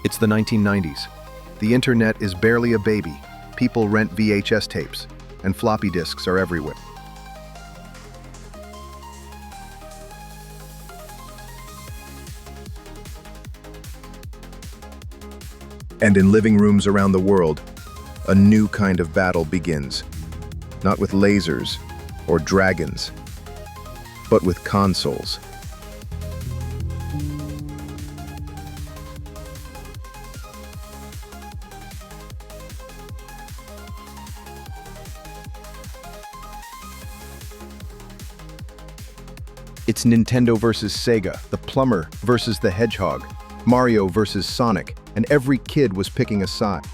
It's the 1990s. The internet is barely a baby. People rent VHS tapes, and floppy disks are everywhere. And in living rooms around the world, a new kind of battle begins. Not with lasers or dragons, but with consoles. It's Nintendo versus Sega, the plumber versus the hedgehog, Mario versus Sonic, and every kid was picking a side.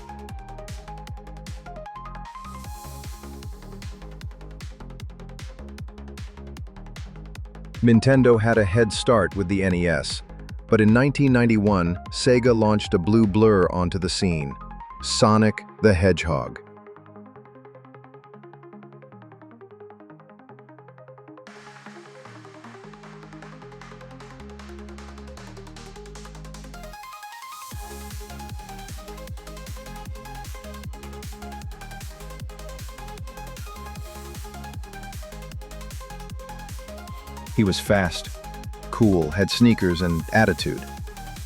Nintendo had a head start with the NES, but in 1991, Sega launched a blue blur onto the scene, Sonic the Hedgehog. He was fast, cool, had sneakers and attitude.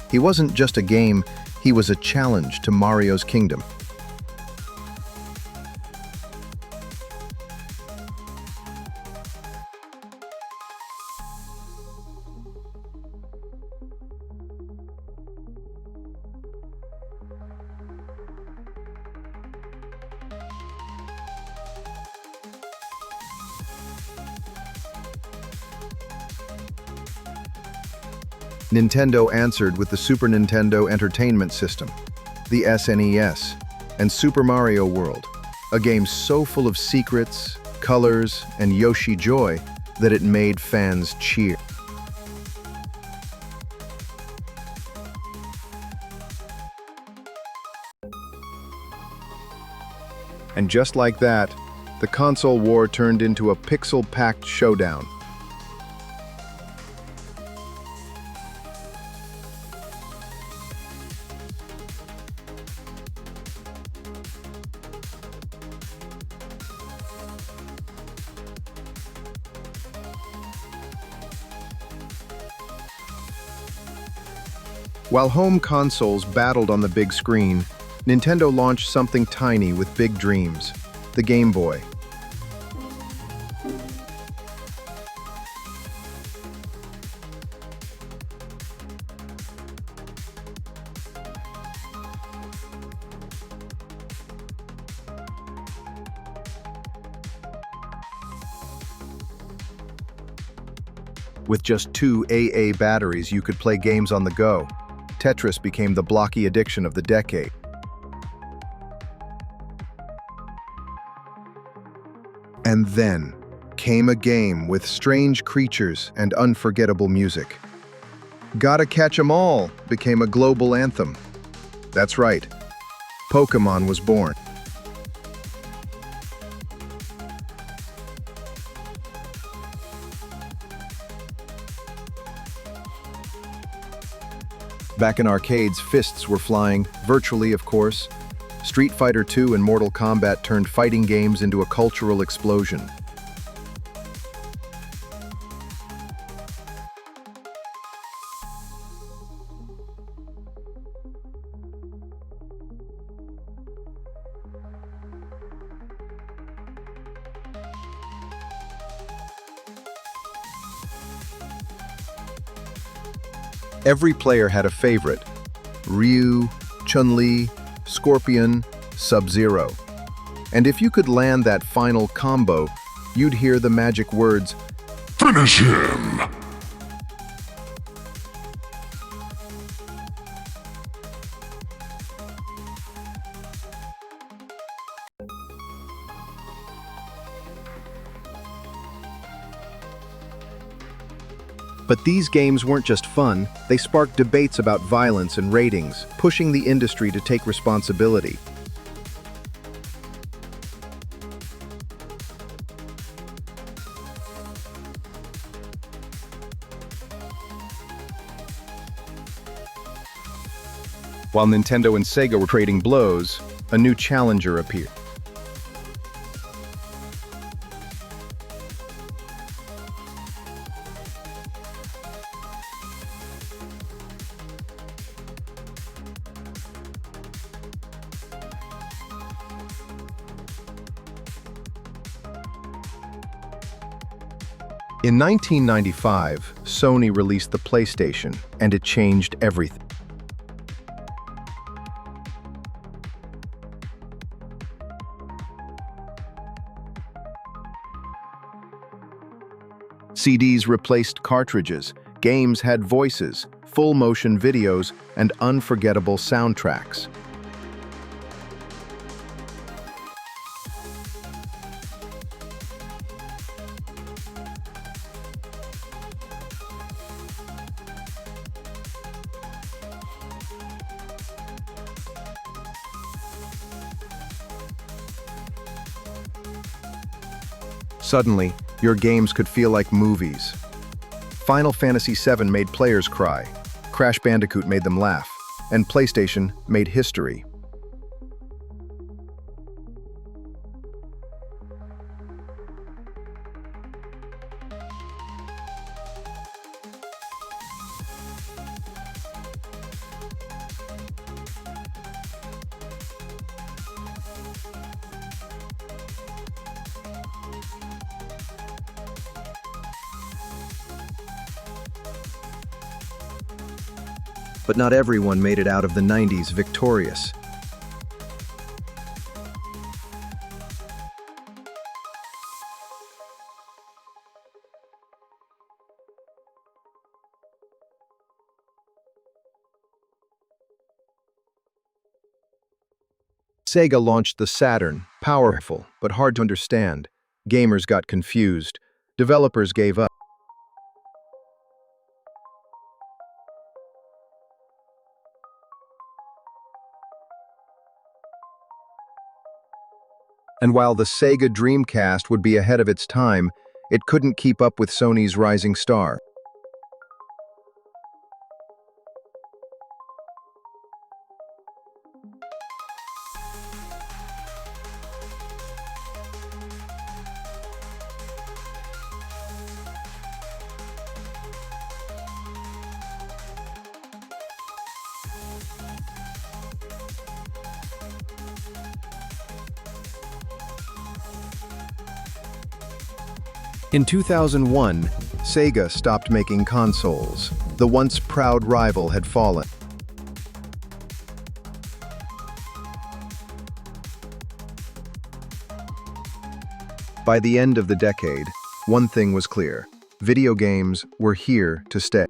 He wasn't just a game, he was a challenge to Mario's kingdom. Nintendo answered with the Super Nintendo Entertainment System, the SNES, and Super Mario World, a game so full of secrets, colors, and Yoshi joy that it made fans cheer. And just like that, the console war turned into a pixel-packed showdown. While home consoles battled on the big screen, Nintendo launched something tiny with big dreams, the Game Boy. With just 2 AA batteries, you could play games on the go. Tetris became the blocky addiction of the decade. And then came a game with strange creatures and unforgettable music. Gotta Catch 'Em All became a global anthem. That's right, Pokémon was born. Back in arcades, fists were flying, virtually of course. Street Fighter II and Mortal Kombat turned fighting games into a cultural explosion. Every player had a favorite: Ryu, Chun-Li, Scorpion, Sub-Zero. And if you could land that final combo, you'd hear the magic words, "Finish him!" But these games weren't just fun, they sparked debates about violence and ratings, pushing the industry to take responsibility. While Nintendo and Sega were trading blows, a new challenger appeared. In 1995, Sony released the PlayStation, and it changed everything. CDs replaced cartridges, games had voices, full-motion videos, and unforgettable soundtracks. Suddenly, your games could feel like movies. Final Fantasy VII made players cry, Crash Bandicoot made them laugh, and PlayStation made history. But not everyone made it out of the 90s victorious. Sega launched the Saturn, powerful but hard to understand. Gamers got confused. Developers gave up. And while the Sega Dreamcast would be ahead of its time, it couldn't keep up with Sony's rising star. In 2001, Sega stopped making consoles. The once proud rival had fallen. By the end of the decade, one thing was clear: video games were here to stay.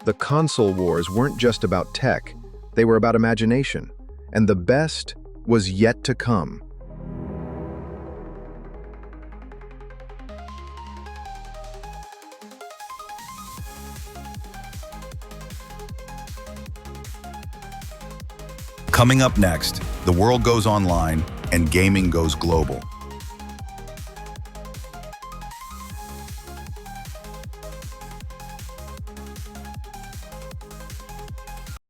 The console wars weren't just about tech, they were about imagination, and the best was yet to come. Coming up next, the world goes online and gaming goes global.